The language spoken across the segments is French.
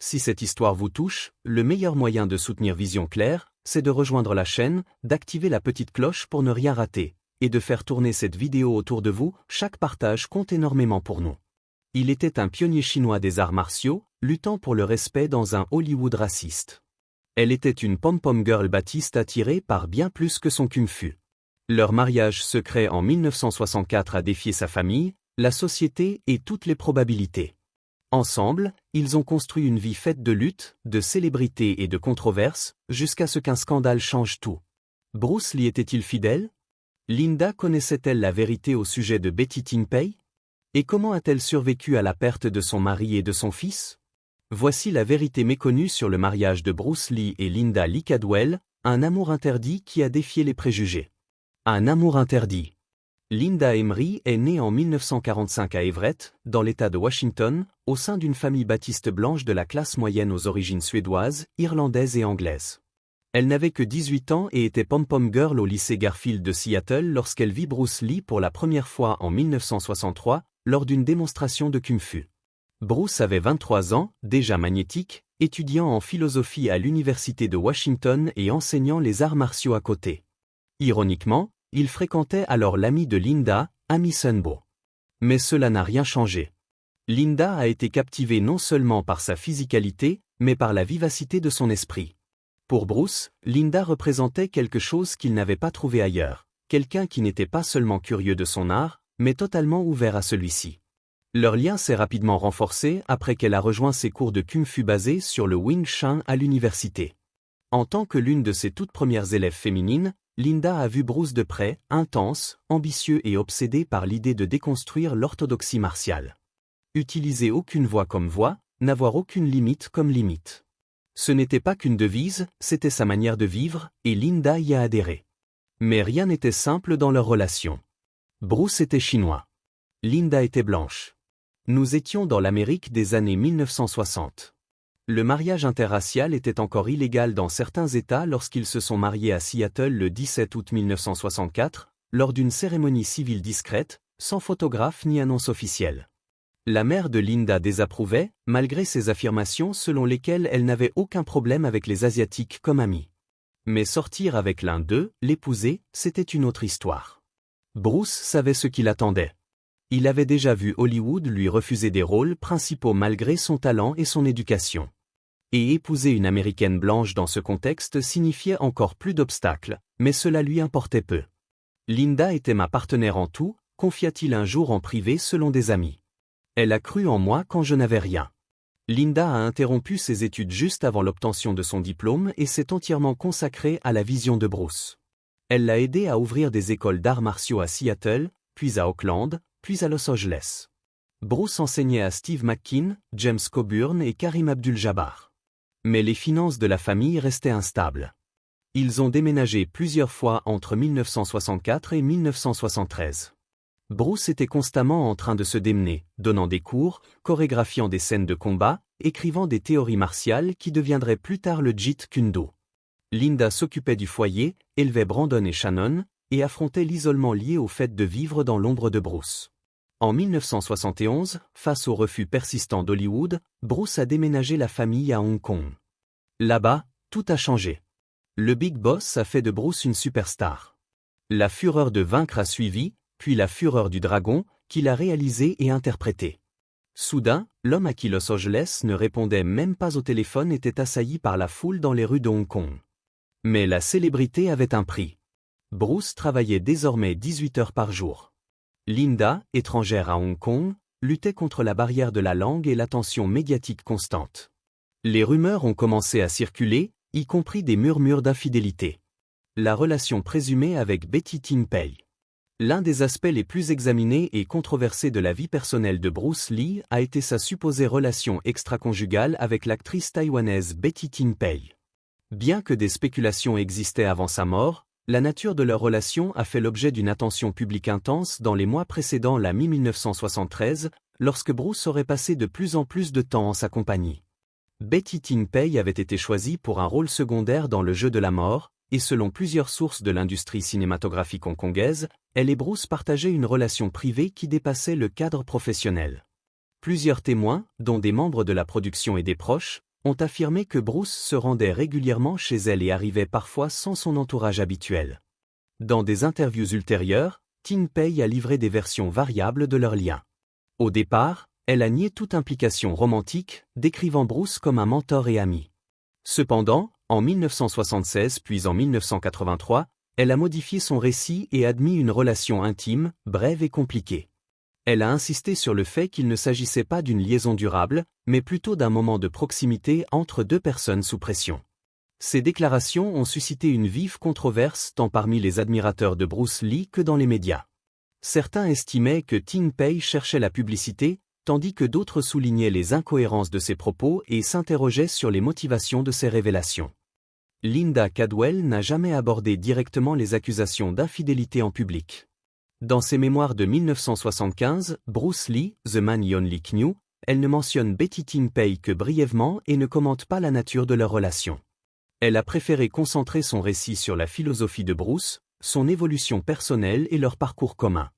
Si cette histoire vous touche, le meilleur moyen de soutenir Vision Claire, c'est de rejoindre la chaîne, d'activer la petite cloche pour ne rien rater, et de faire tourner cette vidéo autour de vous. Chaque partage compte énormément pour nous. Il était un pionnier chinois des arts martiaux, luttant pour le respect dans un Hollywood raciste. Elle était une pom-pom girl baptiste attirée par bien plus que son kung-fu. Leur mariage secret en 1964 a défié sa famille, la société et toutes les probabilités. Ensemble, ils ont construit une vie faite de luttes, de célébrités et de controverses, jusqu'à ce qu'un scandale change tout. Bruce Lee était-il fidèle? Linda connaissait-elle la vérité au sujet de Betty Ting-pei? Et comment a-t-elle survécu à la perte de son mari et de son fils? Voici la vérité méconnue sur le mariage de Bruce Lee et Linda Lee Cadwell, un amour interdit qui a défié les préjugés. Un amour interdit. Linda Emery est née en 1945 à Everett, dans l'État de Washington, au sein d'une famille baptiste blanche de la classe moyenne aux origines suédoises, irlandaises et anglaises. Elle n'avait que 18 ans et était pom-pom girl au lycée Garfield de Seattle lorsqu'elle vit Bruce Lee pour la première fois en 1963, lors d'une démonstration de kung-fu. Bruce avait 23 ans, déjà magnétique, étudiant en philosophie à l'université de Washington et enseignant les arts martiaux à côté. Ironiquement, il fréquentait alors l'ami de Linda, Amy Sunbo. Mais cela n'a rien changé. Linda a été captivée non seulement par sa physicalité, mais par la vivacité de son esprit. Pour Bruce, Linda représentait quelque chose qu'il n'avait pas trouvé ailleurs, quelqu'un qui n'était pas seulement curieux de son art, mais totalement ouvert à celui-ci. Leur lien s'est rapidement renforcé après qu'elle a rejoint ses cours de kung-fu basés sur le Wing Chun à l'université. En tant que l'une de ses toutes premières élèves féminines, Linda a vu Bruce de près, intense, ambitieux et obsédé par l'idée de déconstruire l'orthodoxie martiale. Utiliser aucune voix comme voix, n'avoir aucune limite comme limite. Ce n'était pas qu'une devise, c'était sa manière de vivre, et Linda y a adhéré. Mais rien n'était simple dans leur relation. Bruce était chinois. Linda était blanche. Nous étions dans l'Amérique des années 1960. Le mariage interracial était encore illégal dans certains États lorsqu'ils se sont mariés à Seattle le 17 août 1964, lors d'une cérémonie civile discrète, sans photographe ni annonce officielle. La mère de Linda désapprouvait, malgré ses affirmations selon lesquelles elle n'avait aucun problème avec les Asiatiques comme amis. Mais sortir avec l'un d'eux, l'épouser, c'était une autre histoire. Bruce savait ce qui l'attendait. Il avait déjà vu Hollywood lui refuser des rôles principaux malgré son talent et son éducation. Et épouser une Américaine blanche dans ce contexte signifiait encore plus d'obstacles, mais cela lui importait peu. Linda était ma partenaire en tout, confia-t-il un jour en privé selon des amis. Elle a cru en moi quand je n'avais rien. Linda a interrompu ses études juste avant l'obtention de son diplôme et s'est entièrement consacrée à la vision de Bruce. Elle l'a aidé à ouvrir des écoles d'arts martiaux à Seattle, puis à Auckland, puis à Los Angeles. Bruce enseignait à Steve McKean, James Coburn et Karim Abdul-Jabbar. Mais les finances de la famille restaient instables. Ils ont déménagé plusieurs fois entre 1964 et 1973. Bruce était constamment en train de se démener, donnant des cours, chorégraphiant des scènes de combat, écrivant des théories martiales qui deviendraient plus tard le Jeet Kune Do. Linda s'occupait du foyer, élevait Brandon et Shannon, et affrontait l'isolement lié au fait de vivre dans l'ombre de Bruce. En 1971, face au refus persistant d'Hollywood, Bruce a déménagé la famille à Hong Kong. Là-bas, tout a changé. Le Big Boss a fait de Bruce une superstar. La fureur de vaincre a suivi, puis la fureur du dragon, qu'il a réalisé et interprété. Soudain, l'homme à qui Los Angeles ne répondait même pas au téléphone était assailli par la foule dans les rues de Hong Kong. Mais la célébrité avait un prix. Bruce travaillait désormais 18 heures par jour. Linda, étrangère à Hong Kong, luttait contre la barrière de la langue et l'attention médiatique constante. Les rumeurs ont commencé à circuler, y compris des murmures d'infidélité. La relation présumée avec Betty Ting-pei. L'un des aspects les plus examinés et controversés de la vie personnelle de Bruce Lee a été sa supposée relation extra-conjugale avec l'actrice taïwanaise Betty Ting-pei. Bien que des spéculations existaient avant sa mort, la nature de leur relation a fait l'objet d'une attention publique intense dans les mois précédant la mi-1973, lorsque Bruce aurait passé de plus en plus de temps en sa compagnie. Betty Ting-pei avait été choisie pour un rôle secondaire dans Le Jeu de la mort, et selon plusieurs sources de l'industrie cinématographique hongkongaise, elle et Bruce partageaient une relation privée qui dépassait le cadre professionnel. Plusieurs témoins, dont des membres de la production et des proches, ont affirmé que Bruce se rendait régulièrement chez elle et arrivait parfois sans son entourage habituel. Dans des interviews ultérieures, Tin Pei a livré des versions variables de leur lien. Au départ, elle a nié toute implication romantique, décrivant Bruce comme un mentor et ami. Cependant, en 1976 puis en 1983, elle a modifié son récit et admis une relation intime, brève et compliquée. Elle a insisté sur le fait qu'il ne s'agissait pas d'une liaison durable, mais plutôt d'un moment de proximité entre deux personnes sous pression. Ces déclarations ont suscité une vive controverse tant parmi les admirateurs de Bruce Lee que dans les médias. Certains estimaient que Tin Pei cherchait la publicité, tandis que d'autres soulignaient les incohérences de ses propos et s'interrogeaient sur les motivations de ses révélations. Linda Cadwell n'a jamais abordé directement les accusations d'infidélité en public. Dans ses mémoires de 1975, Bruce Lee, The Man He Only Knew, elle ne mentionne Betty Tin Pei que brièvement et ne commente pas la nature de leur relation. Elle a préféré concentrer son récit sur la philosophie de Bruce, son évolution personnelle et leur parcours commun.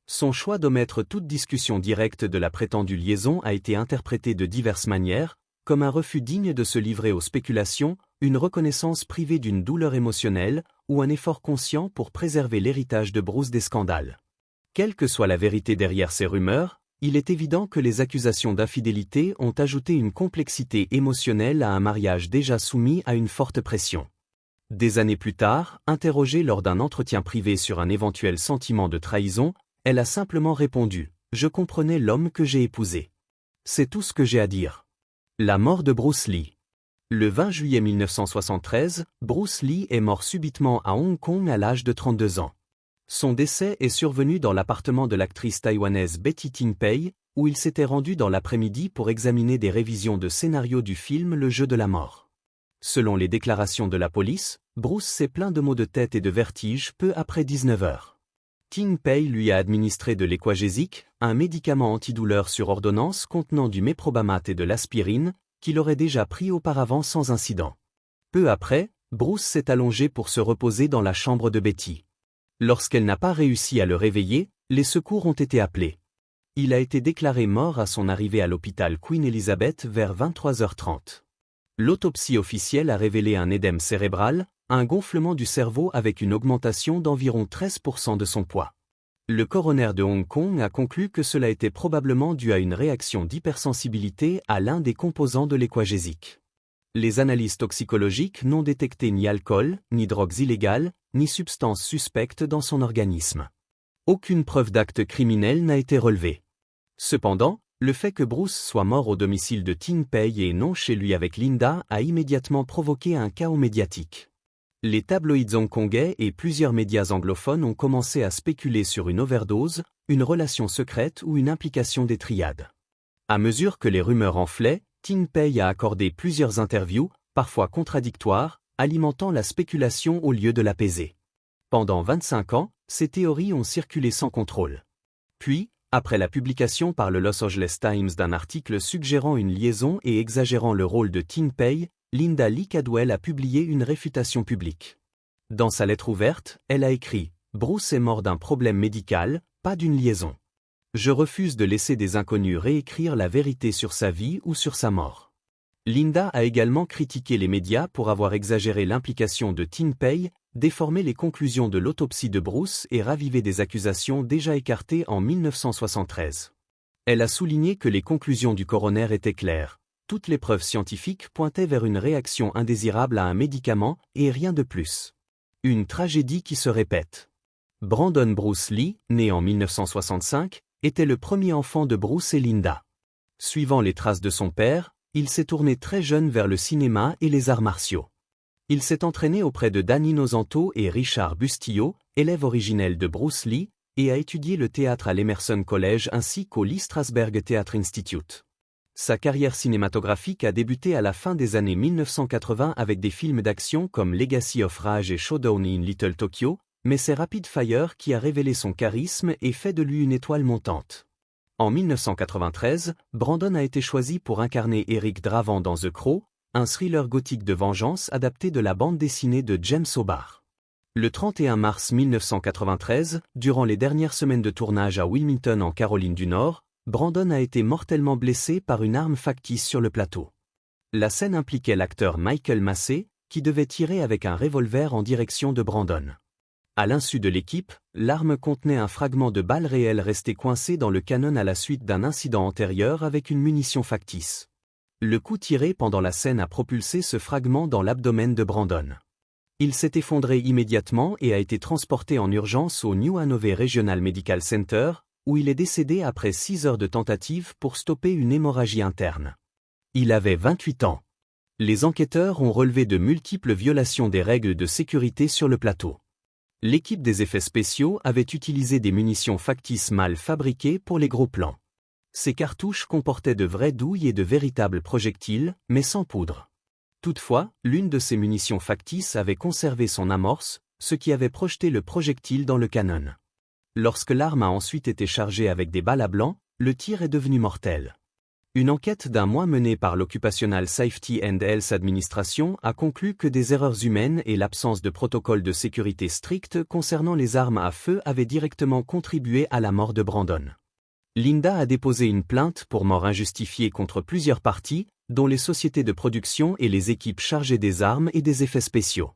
Son choix d'omettre toute discussion directe de la prétendue liaison a été interprété de diverses manières, comme un refus digne de se livrer aux spéculations, une reconnaissance privée d'une douleur émotionnelle, ou un effort conscient pour préserver l'héritage de Bruce des scandales. Quelle que soit la vérité derrière ces rumeurs, il est évident que les accusations d'infidélité ont ajouté une complexité émotionnelle à un mariage déjà soumis à une forte pression. Des années plus tard, interrogée lors d'un entretien privé sur un éventuel sentiment de trahison, elle a simplement répondu « Je comprenais l'homme que j'ai épousé. C'est tout ce que j'ai à dire ». La mort de Bruce Lee. Le 20 juillet 1973, Bruce Lee est mort subitement à Hong Kong à l'âge de 32 ans. Son décès est survenu dans l'appartement de l'actrice taïwanaise Betty Tin Pei, où il s'était rendu dans l'après-midi pour examiner des révisions de scénario du film Le Jeu de la mort. Selon les déclarations de la police, Bruce s'est plaint de maux de tête et de vertiges peu après 19 heures. Tin Pei lui a administré de l'équagésique, un médicament antidouleur sur ordonnance contenant du méprobamate et de l'aspirine, qu'il aurait déjà pris auparavant sans incident. Peu après, Bruce s'est allongé pour se reposer dans la chambre de Betty. Lorsqu'elle n'a pas réussi à le réveiller, les secours ont été appelés. Il a été déclaré mort à son arrivée à l'hôpital Queen Elizabeth vers 23h30. L'autopsie officielle a révélé un édème cérébral, un gonflement du cerveau avec une augmentation d'environ 13% de son poids. Le coroner de Hong Kong a conclu que cela était probablement dû à une réaction d'hypersensibilité à l'un des composants de l'équagésique. Les analyses toxicologiques n'ont détecté ni alcool, ni drogues illégales, ni substances suspectes dans son organisme. Aucune preuve d'acte criminel n'a été relevée. Cependant, le fait que Bruce soit mort au domicile de Tin Pei et non chez lui avec Linda a immédiatement provoqué un chaos médiatique. Les tabloïds hongkongais et plusieurs médias anglophones ont commencé à spéculer sur une overdose, une relation secrète ou une implication des triades. À mesure que les rumeurs enflaient, Tin Pei a accordé plusieurs interviews, parfois contradictoires, alimentant la spéculation au lieu de l'apaiser. Pendant 25 ans, ces théories ont circulé sans contrôle. Puis, après la publication par le Los Angeles Times d'un article suggérant une liaison et exagérant le rôle de Tin Pei, Linda Lee Cadwell a publié une réfutation publique. Dans sa lettre ouverte, elle a écrit « Bruce est mort d'un problème médical, pas d'une liaison. Je refuse de laisser des inconnus réécrire la vérité sur sa vie ou sur sa mort. » Linda a également critiqué les médias pour avoir exagéré l'implication de Tin Pei, déformé les conclusions de l'autopsie de Bruce et ravivé des accusations déjà écartées en 1973. Elle a souligné que les conclusions du coroner étaient claires. Toutes les preuves scientifiques pointaient vers une réaction indésirable à un médicament et rien de plus. Une tragédie qui se répète. Brandon Bruce Lee, né en 1965, était le premier enfant de Bruce et Linda. Suivant les traces de son père, il s'est tourné très jeune vers le cinéma et les arts martiaux. Il s'est entraîné auprès de Danny Nosanto et Richard Bustillo, élèves originels de Bruce Lee, et a étudié le théâtre à l'Emerson College ainsi qu'au Lee Strasberg Theatre Institute. Sa carrière cinématographique a débuté à la fin des années 1980 avec des films d'action comme Legacy of Rage et Showdown in Little Tokyo, mais c'est Rapid Fire qui a révélé son charisme et fait de lui une étoile montante. En 1993, Brandon a été choisi pour incarner Eric Draven dans The Crow, un thriller gothique de vengeance adapté de la bande dessinée de James O'Barr. Le 31 mars 1993, durant les dernières semaines de tournage à Wilmington en Caroline du Nord, Brandon a été mortellement blessé par une arme factice sur le plateau. La scène impliquait l'acteur Michael Massey, qui devait tirer avec un revolver en direction de Brandon. À l'insu de l'équipe, l'arme contenait un fragment de balle réelle resté coincé dans le canon à la suite d'un incident antérieur avec une munition factice. Le coup tiré pendant la scène a propulsé ce fragment dans l'abdomen de Brandon. Il s'est effondré immédiatement et a été transporté en urgence au New Hanover Regional Medical Center, où il est décédé après 6 heures de tentative pour stopper une hémorragie interne. Il avait 28 ans. Les enquêteurs ont relevé de multiples violations des règles de sécurité sur le plateau. L'équipe des effets spéciaux avait utilisé des munitions factices mal fabriquées pour les gros plans. Ces cartouches comportaient de vraies douilles et de véritables projectiles, mais sans poudre. Toutefois, l'une de ces munitions factices avait conservé son amorce, ce qui avait projeté le projectile dans le canon. Lorsque l'arme a ensuite été chargée avec des balles à blanc, le tir est devenu mortel. Une enquête d'1 mois menée par l'Occupational Safety and Health Administration a conclu que des erreurs humaines et l'absence de protocole de sécurité strict concernant les armes à feu avaient directement contribué à la mort de Brandon. Linda a déposé une plainte pour mort injustifiée contre plusieurs parties, dont les sociétés de production et les équipes chargées des armes et des effets spéciaux.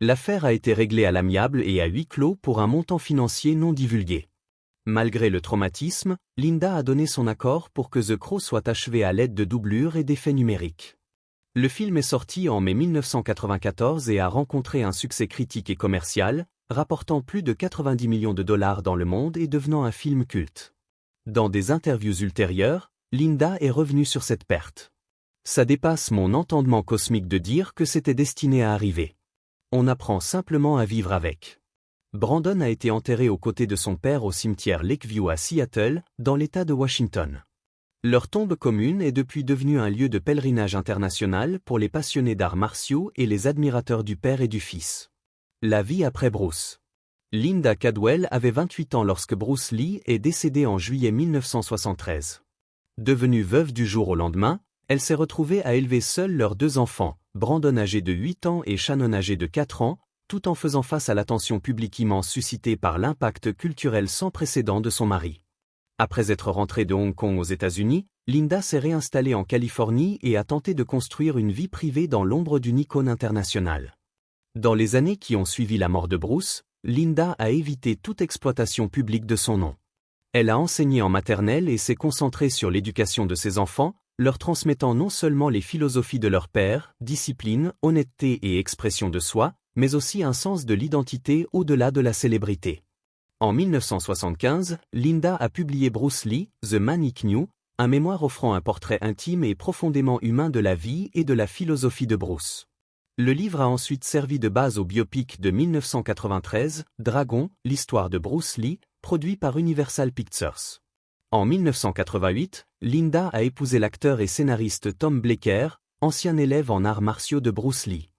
L'affaire a été réglée à l'amiable et à huis clos pour un montant financier non divulgué. Malgré le traumatisme, Linda a donné son accord pour que The Crow soit achevé à l'aide de doublures et d'effets numériques. Le film est sorti en mai 1994 et a rencontré un succès critique et commercial, rapportant plus de 90 millions de dollars dans le monde et devenant un film culte. Dans des interviews ultérieures, Linda est revenue sur cette perte. Ça dépasse mon entendement cosmique de dire que c'était destiné à arriver. On apprend simplement à vivre avec. Brandon a été enterré aux côtés de son père au cimetière Lakeview à Seattle, dans l'État de Washington. Leur tombe commune est depuis devenue un lieu de pèlerinage international pour les passionnés d'arts martiaux et les admirateurs du père et du fils. La vie après Bruce. Linda Cadwell avait 28 ans lorsque Bruce Lee est décédé en juillet 1973. Devenue veuve du jour au lendemain, elle s'est retrouvée à élever seule leurs 2 enfants, Brandon âgé de 8 ans et Shannon âgé de 4 ans, tout en faisant face à l'attention publique immense suscitée par l'impact culturel sans précédent de son mari. Après être rentrée de Hong Kong aux États-Unis, Linda s'est réinstallée en Californie et a tenté de construire une vie privée dans l'ombre d'une icône internationale. Dans les années qui ont suivi la mort de Bruce, Linda a évité toute exploitation publique de son nom. Elle a enseigné en maternelle et s'est concentrée sur l'éducation de ses enfants, leur transmettant non seulement les philosophies de leur père, discipline, honnêteté et expression de soi, mais aussi un sens de l'identité au-delà de la célébrité. En 1975, Linda a publié Bruce Lee, The Man He Knew, un mémoire offrant un portrait intime et profondément humain de la vie et de la philosophie de Bruce. Le livre a ensuite servi de base au biopic de 1993, Dragon, l'histoire de Bruce Lee, produit par Universal Pictures. En 1988, Linda a épousé l'acteur et scénariste Tom Bleecker, ancien élève en arts martiaux de Bruce Lee.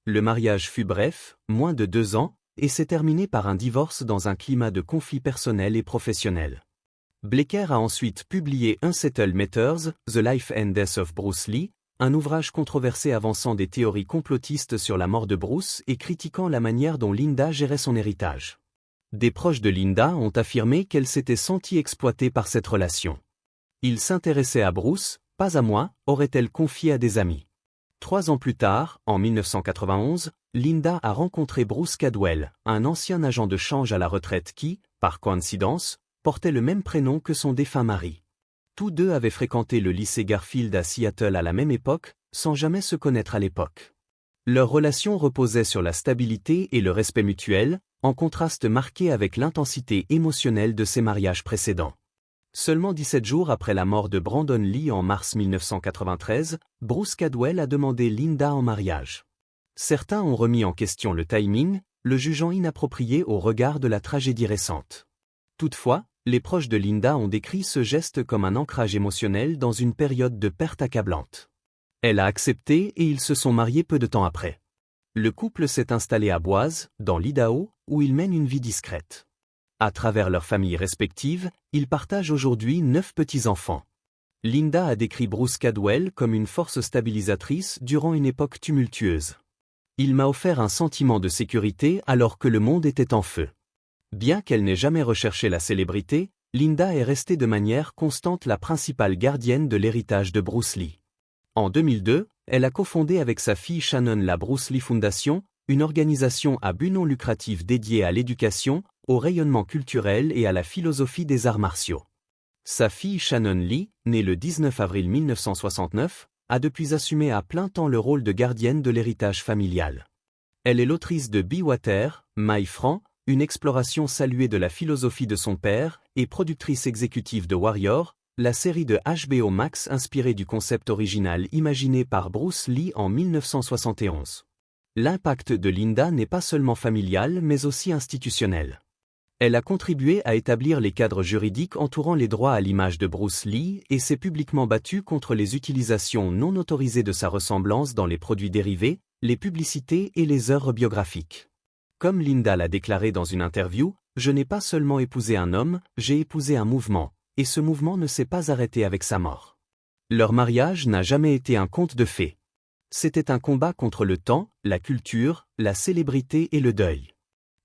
Le mariage fut bref, moins de 2 ans, et s'est terminé par un divorce dans un climat de conflit personnel et professionnel. Bleecker a ensuite publié Unsettled Matters, The Life and Death of Bruce Lee, un ouvrage controversé avançant des théories complotistes sur la mort de Bruce et critiquant la manière dont Linda gérait son héritage. Des proches de Linda ont affirmé qu'elle s'était sentie exploitée par cette relation. Il s'intéressait à Bruce, pas à moi, aurait-elle confié à des amis. 3 ans plus tard, en 1991, Linda a rencontré Bruce Cadwell, un ancien agent de change à la retraite qui, par coïncidence, portait le même prénom que son défunt mari. Tous deux avaient fréquenté le lycée Garfield à Seattle à la même époque, sans jamais se connaître à l'époque. Leur relation reposait sur la stabilité et le respect mutuel, en contraste marqué avec l'intensité émotionnelle de ses mariages précédents. Seulement 17 jours après la mort de Brandon Lee en mars 1993, Bruce Cadwell a demandé Linda en mariage. Certains ont remis en question le timing, le jugeant inapproprié au regard de la tragédie récente. Toutefois, les proches de Linda ont décrit ce geste comme un ancrage émotionnel dans une période de perte accablante. Elle a accepté et ils se sont mariés peu de temps après. Le couple s'est installé à Boise, dans l'Idaho, où ils mènent une vie discrète. À travers leurs familles respectives, ils partagent aujourd'hui 9 petits-enfants. Linda a décrit Bruce Cadwell comme une force stabilisatrice durant une époque tumultueuse. Il m'a offert un sentiment de sécurité alors que le monde était en feu. Bien qu'elle n'ait jamais recherché la célébrité, Linda est restée de manière constante la principale gardienne de l'héritage de Bruce Lee. En 2002, Elle a cofondé avec sa fille Shannon la Bruce Lee Foundation, une organisation à but non lucratif dédiée à l'éducation, au rayonnement culturel et à la philosophie des arts martiaux. Sa fille Shannon Lee, née le 19 avril 1969, a depuis assumé à plein temps le rôle de gardienne de l'héritage familial. Elle est l'autrice de Be Water, My Franc, une exploration saluée de la philosophie de son père, et productrice exécutive de Warrior, la série de HBO Max inspirée du concept original imaginé par Bruce Lee en 1971. L'impact de Linda n'est pas seulement familial mais aussi institutionnel. Elle a contribué à établir les cadres juridiques entourant les droits à l'image de Bruce Lee et s'est publiquement battue contre les utilisations non autorisées de sa ressemblance dans les produits dérivés, les publicités et les œuvres biographiques. Comme Linda l'a déclaré dans une interview, « Je n'ai pas seulement épousé un homme, j'ai épousé un mouvement, et ce mouvement ne s'est pas arrêté avec sa mort. » Leur mariage n'a jamais été un conte de fées. C'était un combat contre le temps, la culture, la célébrité et le deuil.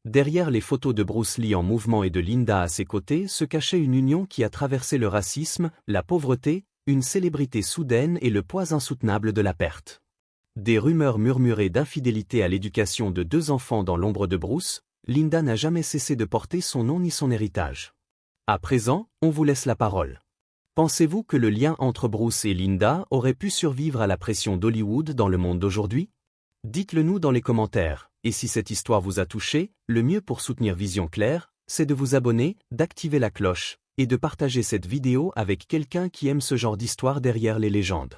Derrière les photos de Bruce Lee en mouvement et de Linda à ses côtés se cachait une union qui a traversé le racisme, la pauvreté, une célébrité soudaine et le poids insoutenable de la perte. Des rumeurs murmurées d'infidélité à l'éducation de 2 enfants dans l'ombre de Bruce, Linda n'a jamais cessé de porter son nom ni son héritage. À présent, on vous laisse la parole. Pensez-vous que le lien entre Bruce et Linda aurait pu survivre à la pression d'Hollywood dans le monde d'aujourd'hui? Dites-le nous dans les commentaires, et si cette histoire vous a touché, le mieux pour soutenir Vision Claire, c'est de vous abonner, d'activer la cloche, et de partager cette vidéo avec quelqu'un qui aime ce genre d'histoire derrière les légendes.